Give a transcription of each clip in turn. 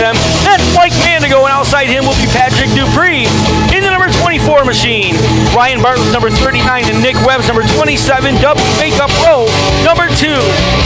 him. That's Mike Mandigo, and outside him will be Patrick Dupree. In the number 24 machine, Ryan Bartlett's number 39 and Nick Webb's number 27, double makeup row, number 2.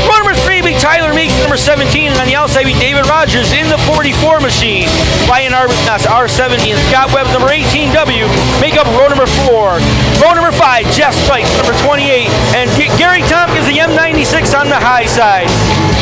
Row number 3 be Tyler Meeks, number 17, and on the outside be David Rogers in the 44 machine. Ryan Arbuthnot's R70 and Scott Webb's number 18W make up row number 4. Row number 5, Jeff Sykes, number 28, and Gary Tompkins, the M96 on the high side.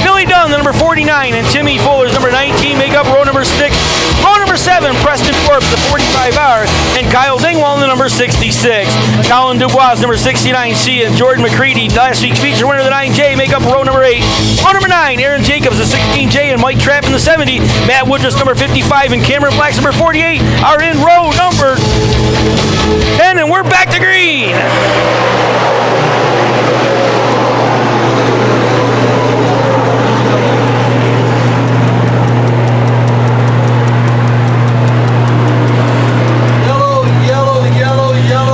Billy Dunn, the number 49, and Timmy Fuller's number 19 make up row number 6. Row number 7, Preston Forbes, the 45R, and Kyle Dingwall, the number 66. Colin Dubois, number 69C, and Jordan McCready, last week's feature winner, the 9J, make up row number 8. Row number 9, Aaron Jacobs, the 16J, and Mike Trapp in the 70. Matt Woodruff's number 55 and Cameron Black's number 48 are in row number 10, and we're back to green.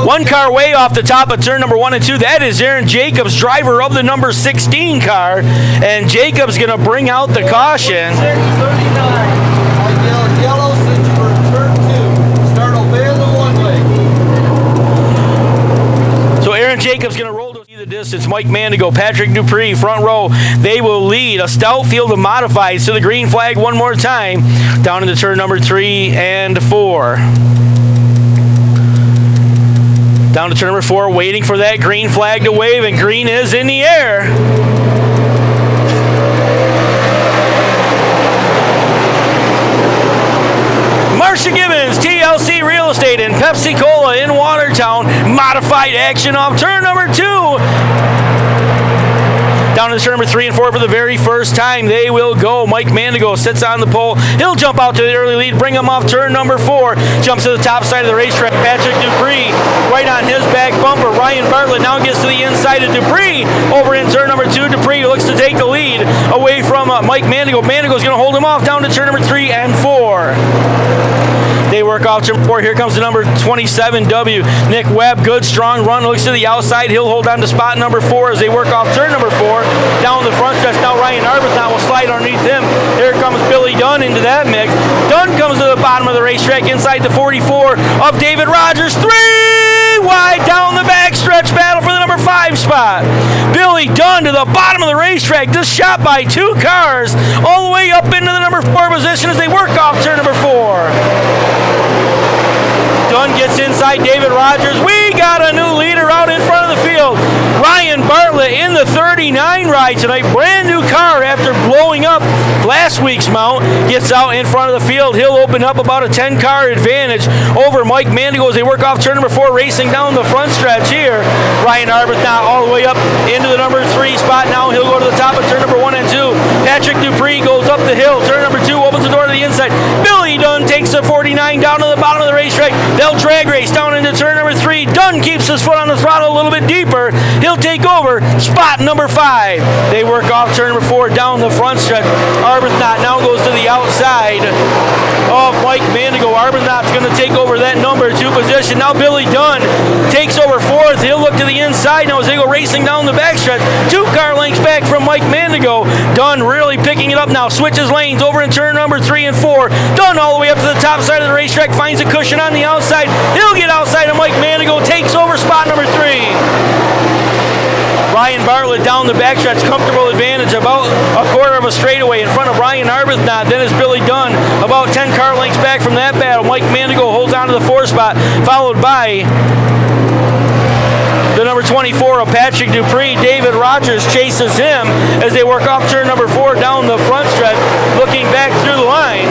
One car way off the top of turn number 1 and 2. That is Aaron Jacobs, driver of the number 16 car. And Jacobs going to bring out the caution. 39. Yellow since you were in turn 2. Start obeying the one-way. So Aaron Jacobs going to roll to the distance. Mike Mandigo, Patrick Dupree, front row. They will lead a stout field of modifieds to the green flag one more time. Down into turn number 3 and 4. Down to turn number 4, waiting for that green flag to wave, and green is in the air. Marcia Gibbons, TLC Real Estate, and Pepsi Cola in Watertown. Modified action off turn number 2. Down to turn number 3 and 4 for the very first time. They will go. Mike Mandigo sits on the pole. He'll jump out to the early lead, bring him off turn number 4. Jumps to the top side of the racetrack. Patrick Dupree right on his back bumper. Ryan Bartlett now gets to the inside of Dupree. Over in turn number 2, Dupree looks to take the lead away from Mike Mandigo. Mandigo's going to hold him off down to turn number 3 and 4. They work off turn 4. Here comes the number 27W. Nick Webb, good strong run. Looks to the outside. He'll hold on to spot number 4 as they work off turn number 4. Down the front stretch. Now Ryan Arbuthnot will slide underneath him. Here comes Billy Dunn into that mix. Dunn comes to the bottom of the racetrack inside the 44 of David Rogers. 3 wide down the backstretch. Battle for the number 5 spot. Billy Dunn to the bottom of the racetrack. Just shot by 2 cars all the way up into the number 4 position as they work off turn number 4. Dunn gets inside David Rogers. We got a new leader out in front of the field. Ryan Bartlett in the 39 ride tonight. Brand new car after blowing up last week's mount. Gets out in front of the field. He'll open up about a 10-car advantage over Mike Mandigo as they work off turn number 4, racing down the front stretch here. Ryan Arbuthnot all the way up into the number 3 spot. Now he'll go to the top of turn number 1 and 2. Patrick Dupree goes up the hill. Turn number 2 opens the door to the inside. Billy Dunn takes the 49 down to the bottom of the racetrack. They'll drag race down into turn number 3. Dunn keeps his foot on the throttle a little bit deeper. He'll take over spot number 5. They work off turn number 4 down the front stretch. Arbuthnot now goes to the outside of Mike Mandigo. Arbuthnot's going to take over that number 2 position. Now Billy Dunn takes over 4th. He'll look to the inside now as they go racing down the backstretch. 2 car lengths back from Mike Mandigo. Dunn really picking it up now. Switches lanes over in turn number 3 and 4. Dunn all the way up to the top side of the racetrack. Finds a cushion on the outside. He'll get outside of Mike Mandigo. Takes over spot number 3. Ryan Bartlett down the backstretch, comfortable advantage, about a quarter of a straightaway in front of Ryan Arbuthnot. Then is Billy Dunn, about 10 car lengths back from that battle. Mike Mandigo holds on to the 4 spot, followed by the number 24 of Patrick Dupree. David Rogers chases him as they work off turn number 4 down the front stretch, looking back through the line.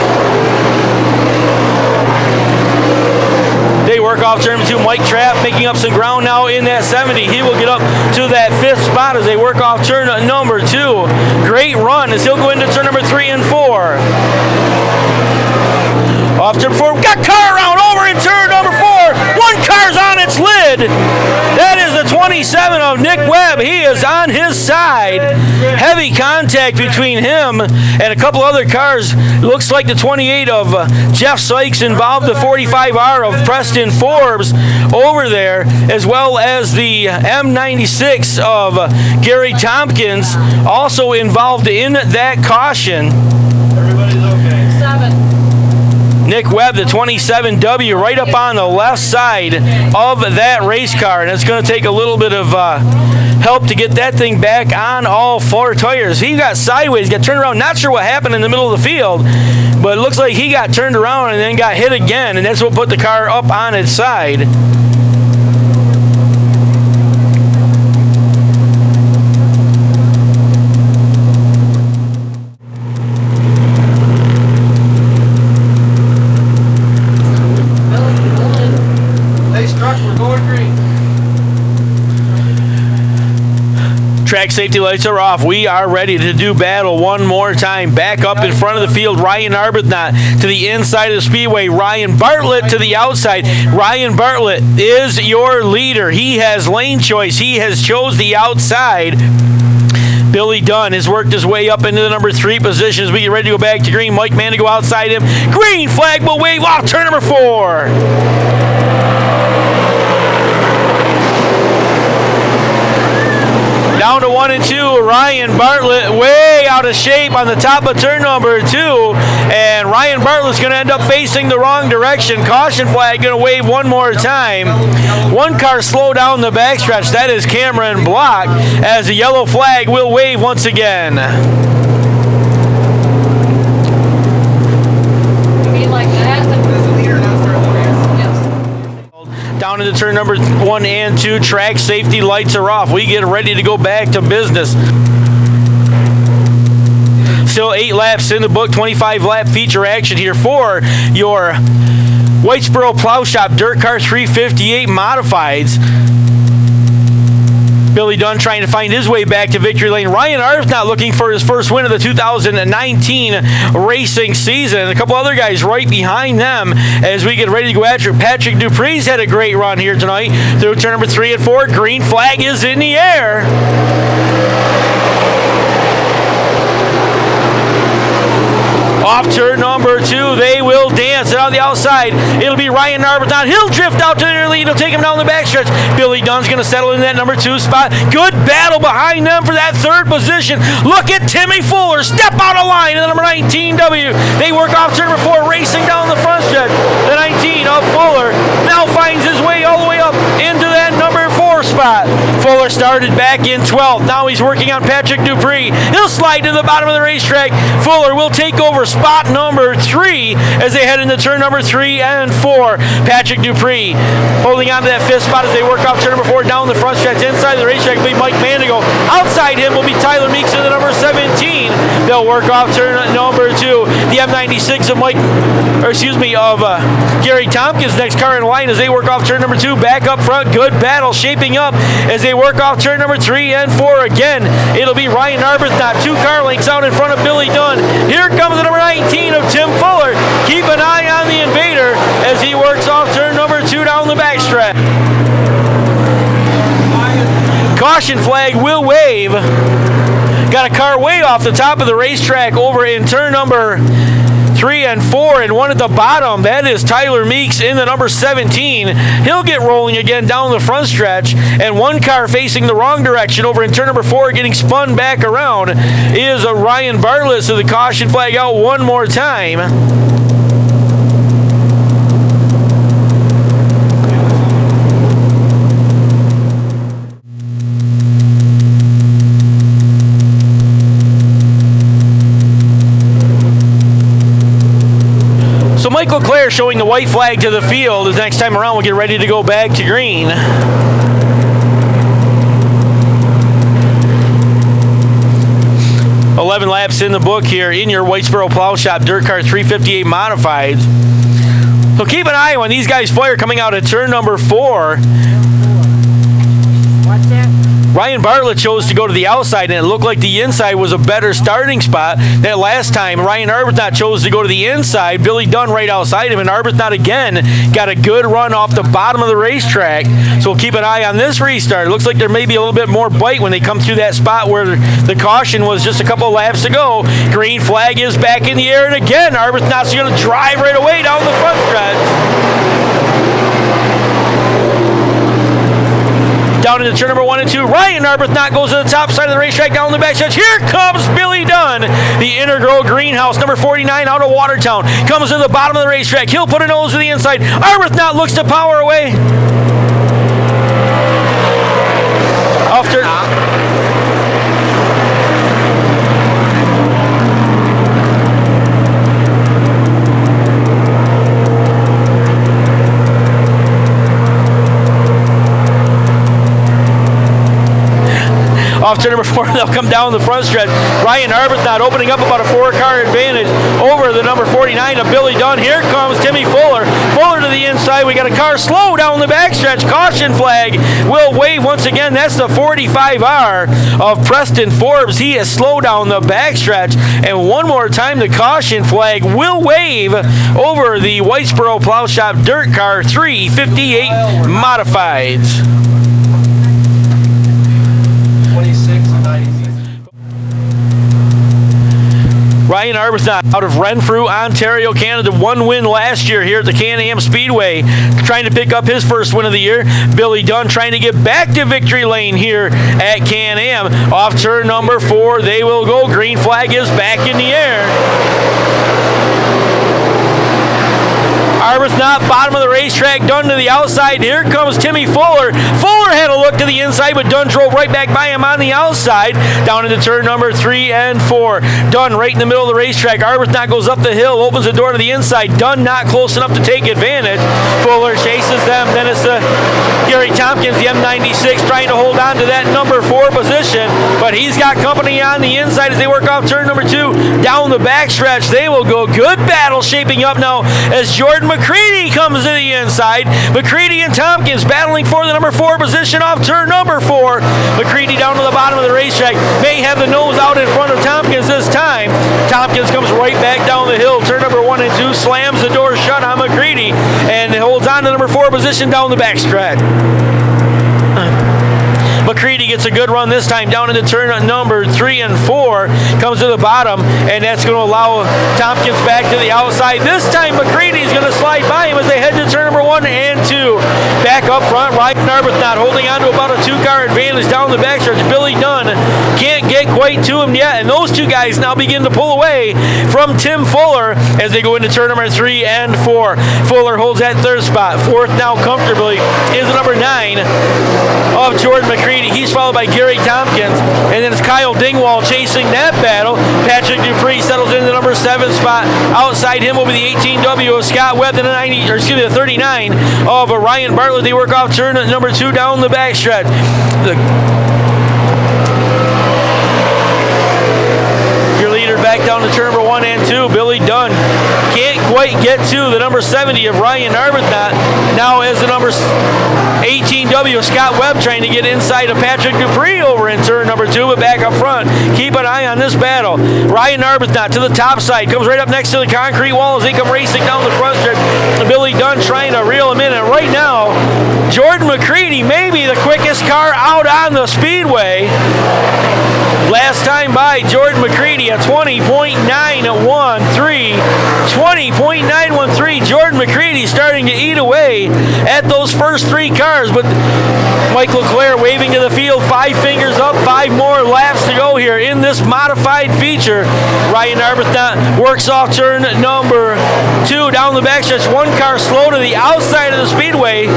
They work off turn 2. Mike Trapp making up some ground now in that 70. He will get up to that 5th spot as they work off turn number 2. Great run as he'll go into turn number 3 and 4. Off turn 4. Got car around over in turn number 4. 1 car's on its lid. That is the 27 of Nick Webb. He is on his side. Heavy contact between him and a couple other cars. Looks like the 28 of Jeff Sykes involved, the 45R of Preston Forbes over there, as well as the M96 of Gary Tompkins also involved in that caution. Everybody's okay. 7. Nick Webb, the 27W, right up on the left side of that race car. And it's going to take a little bit of help to get that thing back on all four tires. He got sideways, got turned around. Not sure what happened in the middle of the field, but it looks like he got turned around and then got hit again, and that's what put the car up on its side. Track safety lights are off. We are ready to do battle one more time. Back up in front of the field, Ryan Arbuthnot to the inside of the speedway. Ryan Bartlett to the outside. Ryan Bartlett is your leader. He has lane choice. He has chose the outside. Billy Dunn has worked his way up into the number 3 position as we get ready to go back to green. Mike Mann to go outside him. Green flag will wave off turn number 4. Down to 1 and 2, Ryan Bartlett way out of shape on the top of turn number 2, and Ryan Bartlett's going to end up facing the wrong direction. Caution flag going to wave one more time. One car slow down the backstretch. That is Cameron Block, as the yellow flag will wave once again. Down into turn number 1 and 2, track safety lights are off. We get ready to go back to business. Still 8 laps in the book, 25 lap feature action here for your Whitesboro Plow Shop Dirt Car 358 Modifieds. Billy Dunn trying to find his way back to victory lane. Ryan Arbuthnot looking for his first win of the 2019 racing season. A couple other guys right behind them as we get ready to go after it. Patrick Dupree's had a great run here tonight through turn number 3 and 4. Green flag is in the air. Off turn number 2, they will dance it on the outside. It'll be Ryan Arbuthnot. He'll drift out to their lead. He'll take him down the backstretch. Billy Dunn's going to settle in that number 2 spot. Good battle behind them for that 3rd position. Look at Timmy Fuller step out of line in the number 19W. They work off turn number 4, racing down the front stretch. The 19 of Fuller now finds his way all the way up into that number 4 spot. Fuller started back in 12th. Now he's working on Patrick Dupree. He'll slide to the bottom of the racetrack. Fuller will take over spot number 3 as they head into turn number 3 and 4. Patrick Dupree holding on to that 5th spot as they work off turn number 4 down the front stretch. Inside the racetrack will be Mike Mandigo. Outside him will be Tyler Meeks in the number 17. They'll work off turn number 2. The M96 of Gary Tompkins, next car in line as they work off turn number 2. Back up front, good battle shaping up as they work off turn number 3 and 4 again. It'll be Ryan Arbuthnot, 2 car lengths out in front of Billy Dunn. Here comes the number 19 of Tim Fuller. Keep an eye on the Invader as he works off turn number 2 down the backstretch. Caution flag will wave. Got a car way off the top of the racetrack over in turn number 3 and 4, and one at the bottom. That is Tyler Meeks in the number 17. He'll get rolling again down the front stretch, and one car facing the wrong direction over in turn number 4, getting spun back around, is a Ryan Bartlett. So the caution flag out one more time. So Mike Leclerc showing the white flag to the field as next time around we'll get ready to go back to green. $11 laps in the book here in your Whitesboro Plow Shop Dirt Car 358 Modifieds. So keep an eye on these guys fire coming out at turn number 4. What's that? Ryan Bartlett chose to go to the outside, and it looked like the inside was a better starting spot. That last time, Ryan Arbuthnot chose to go to the inside. Billy Dunn right outside him, and Arbuthnot again got a good run off the bottom of the racetrack. So we'll keep an eye on this restart. It looks like there may be a little bit more bite when they come through that spot where the caution was just a couple of laps ago. Green flag is back in the air, and again, Arbuthnot's going to drive right away down the front stretch. Down into turn number 1 and 2. Ryan Arbuthnot goes to the top side of the racetrack down the backstretch. Here comes Billy Dunn, the Integral Greenhouse, number 49 out of Watertown. Comes to the bottom of the racetrack. He'll put a nose to the inside. Arbuthnot looks to power away. After off turn number 4, they'll come down the front stretch. Ryan Arbuthnot opening up about a 4-car advantage over the number 49 of Billy Dunn. Here comes Timmy Fuller. Fuller to the inside. We got a car slow down the backstretch. Caution flag will wave once again. That's the 45R of Preston Forbes. He has slowed down the backstretch. And one more time, the caution flag will wave over the Whitesboro Plow Shop Dirt Car 358 Modifieds. 26-90. Ryan Arbuthnot out of Renfrew, Ontario, Canada. 1 win last year here at the Can-Am Speedway, trying to pick up his first win of the year. Billy Dunn trying to get back to victory lane here at Can-Am. Off turn number 4, they will go. Green flag is back in the air. Arbuthnot, bottom of the racetrack, Dunn to the outside. Here comes Timmy Fuller. Fuller had a look to the inside, but Dunn drove right back by him on the outside. Down into turn number 3 and 4. Dunn right in the middle of the racetrack. Arbuthnot goes up the hill, opens the door to the inside. Dunn not close enough to take advantage. Fuller chases them. Then it's Gary Tompkins, the M96, trying to hold on to that number 4 position, but he's got company on the inside as they work off turn number 2. Down the backstretch, they will go. Good battle shaping up now as Jordan McCready comes to the inside. McCready and Tompkins battling for the number 4 position off turn number 4. McCready down to the bottom of the racetrack. May have the nose out in front of Tompkins this time. Tompkins comes right back down the hill. Turn number 1 and 2 slams the door shut on McCready and holds on to number 4 position down the backstretch. McCready gets a good run this time down into turn number 3 and 4. Comes to the bottom, and that's going to allow Tompkins back to the outside. This time McCready's going to slide by him as they head to turn number 1 and 2. Back up front, Ryan Arbuthnot holding on to about a 2-car advantage down the backstretch. Billy Dunn can't get quite to him yet, and those two guys now begin to pull away from Tim Fuller as they go into turn number 3 and 4. Fuller holds that 3rd spot. 4th now comfortably is the number 9 of Jordan McCready. He's followed by Gary Tompkins, and then it's Kyle Dingwall chasing that battle. Patrick Dupree settles into the number 7 spot. Outside him will be the 18W of Scott Webb, and the 39 of Ryan Bartlett. They work off turn number 2 down the backstretch. Your leader back down to turn number 1 and 2. Billy Dunn can't quite get to the number 70 of Ryan Arbuthnot. Now as the number 18W of Scott Webb trying to get inside of Patrick Dupree over in turn number 2, but back up front. Keep an eye on this battle. Ryan Arbuthnot to the top side, comes right up next to the concrete wall as they come racing down the front stretch. Billy Dunn trying to reel him in, and right now, Jordan McCready may be the quickest car out on the speedway. Last time by, Jordan McCready at 20.913. 20.913. Jordan McCready starting to eat away at those first 3 cars, but Mike LeClaire waving to the field, 5 fingers up, 5 more laps to go here in this modified feature. Ryan Arbuthnot works off turn number 2 down the backstretch. 1 car slow to the outside of the speedway.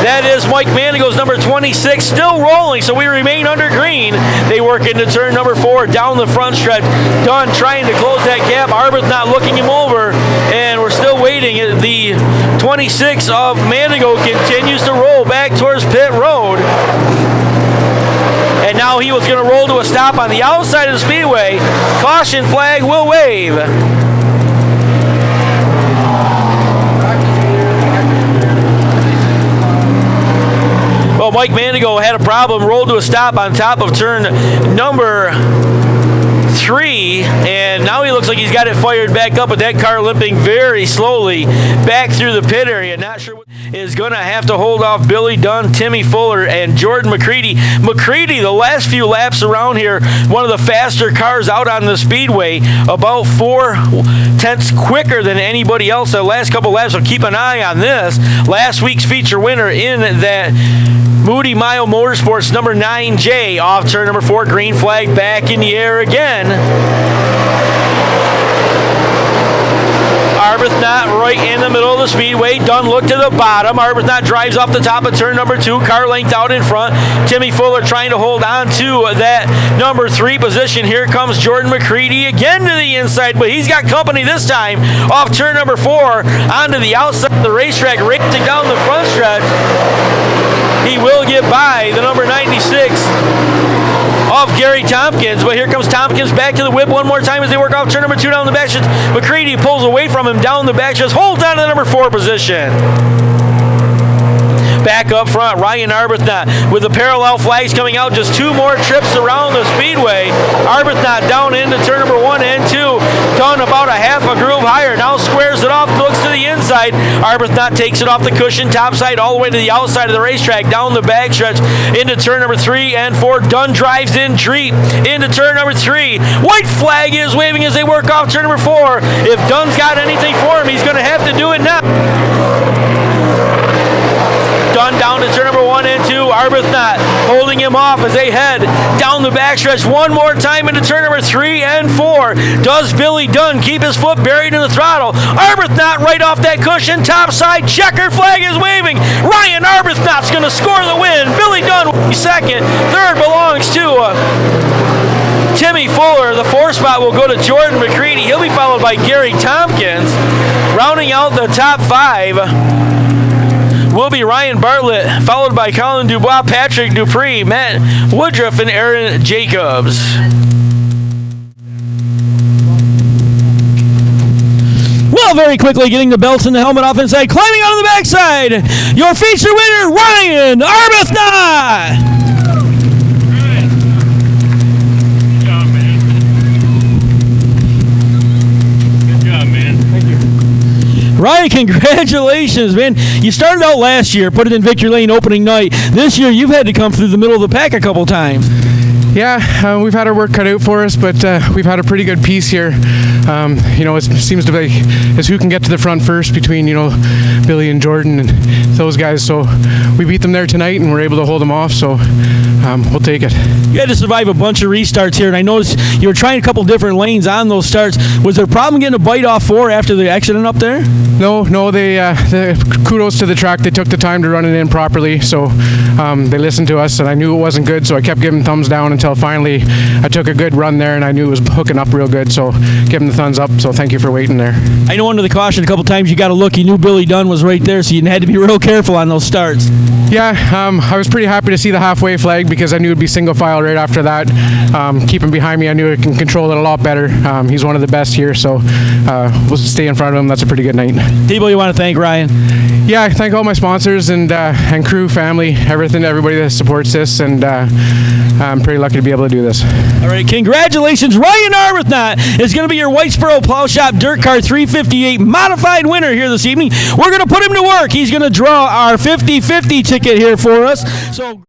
That is Mike Manigo's number 26, still rolling, so we remain under green. They work into turn number 4 down the front stretch. Dunn trying to close that gap. Arbuthnot looking him over, and we're still waiting. The 26 of Manigo continues to roll back towards pit road. And now he was going to roll to a stop on the outside of the speedway. Caution flag will wave. Well, Mike Manigo had a problem, rolled to a stop on top of turn number 3, and now he looks like he's got it fired back up, but that car limping very slowly back through the pit area. Not sure what. is going to have to hold off Billy Dunn, Timmy Fuller, and Jordan McCready. McCready, the last few laps around here, one of the faster cars out on the speedway, about 4/10 quicker than anybody else the last couple laps, so keep an eye on this. Last week's feature winner in that Moody Mile Motorsports number 9J off turn number 4, green flag back in the air again. Arbuthnot right in the middle of the speedway. Dunn look to the bottom. Arbuthnot drives off the top of turn number 2. Car length out in front. Timmy Fuller trying to hold on to that number 3 position. Here comes Jordan McCready again to the inside, but he's got company this time off turn number 4 onto the outside of the racetrack, racing down the front stretch. He will get by the number 96 of Gary Tompkins, but here comes Tompkins back to the whip one more time as they work off turn number 2 down the back stretch. McCready pulls away from him down the back stretch, holds on to the number 4 position. Back up front, Ryan Arbuthnot with the parallel flags coming out, just 2 more trips around the speedway. Arbuthnot down into turn number 1 and 2, Dunn about a half a groove higher, now squares it off, looks to the inside. Arbuthnot takes it off the cushion top side all the way to the outside of the racetrack, down the back stretch into turn number 3 and 4. Dunn drives in deep into turn number 3. White flag is waving as they work off turn number 4. If Dunn's got anything for him, he's going to have to do it now. Dunn down to turn number 1 and 2. Arbuthnot holding him off as they head down the backstretch one more time into turn number 3 and 4. Does Billy Dunn keep his foot buried in the throttle? Arbuthnot right off that cushion, top side, checker flag is waving. Ryan Arbuthnot's going to score the win. Billy Dunn second. Third belongs to Timmy Fuller. The 4th spot will go to Jordan McCready. He'll be followed by Gary Tompkins. Rounding out the top 5 will be Ryan Bartlett, followed by Colin Dubois, Patrick Dupree, Matt Woodruff, and Aaron Jacobs. Well, very quickly getting the belts and the helmet off inside, climbing out of the backside, your feature winner, Ryan Arbuthnot! Ryan, congratulations, man. You started out last year, put it in Victory Lane opening night. This year, you've had to come through the middle of the pack a couple times. Yeah, we've had our work cut out for us, but we've had a pretty good piece here. It seems to be as who can get to the front first between, Billy and Jordan and those guys. So we beat them there tonight, and we're able to hold them off, so we'll take it. You had to survive a bunch of restarts here, and I noticed you were trying a couple different lanes on those starts. Was there a problem getting a bite off 4 after the accident up there? No, kudos to the track. They took the time to run it in properly, so they listened to us, and I knew it wasn't good, so I kept giving thumbs down until finally I took a good run there, and I knew it was hooking up real good, so give them the thumbs up, so thank you for waiting there. I know under the caution a couple times you got to look. You knew Billy Dunn was right there, so you had to be real careful on those starts. Yeah, I was pretty happy to see the halfway flag because I knew it'd be single file right after that. Keeping behind me, I knew I can control it a lot better. He's one of the best here, so we'll stay in front of him. That's a pretty good night. People you want to thank, Ryan? Yeah, I thank all my sponsors and crew, family, everybody that supports this, and I'm pretty lucky to be able to do this. All right, congratulations. Ryan Arbuthnot is going to be your Whitesboro Plow Shop Dirt Car 358 modified winner here this evening. We're going to put him to work. He's going to draw our 50-50 ticket here for us. So.